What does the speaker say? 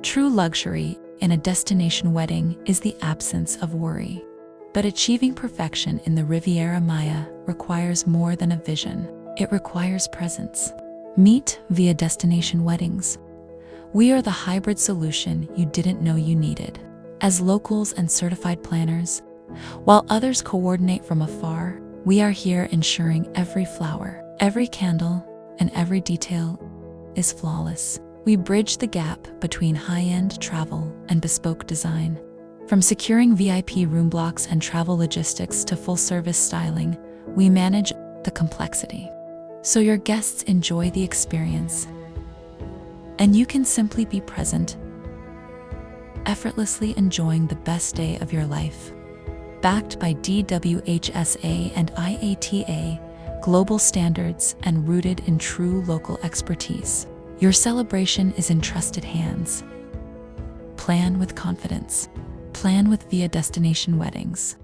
True luxury in a destination wedding is the absence of worry. But achieving perfection in the Riviera Maya requires more than a vision. It requires presence. Meet via destination weddings. We are the hybrid solution you didn't know you needed. As locals and certified planners, while others coordinate from afar, we are here ensuring every flower, every candle, and every detail is flawless. We bridge the gap between high-end travel and bespoke design. From securing VIP room blocks and travel logistics to full-service styling, we manage the complexity, so your guests enjoy the experience. And you can simply be present, effortlessly enjoying the best day of your life. Backed by DWHSA and IATA, global standards, and rooted in true local expertise, your celebration is in trusted hands. Plan with confidence. Plan with Via Destination Weddings.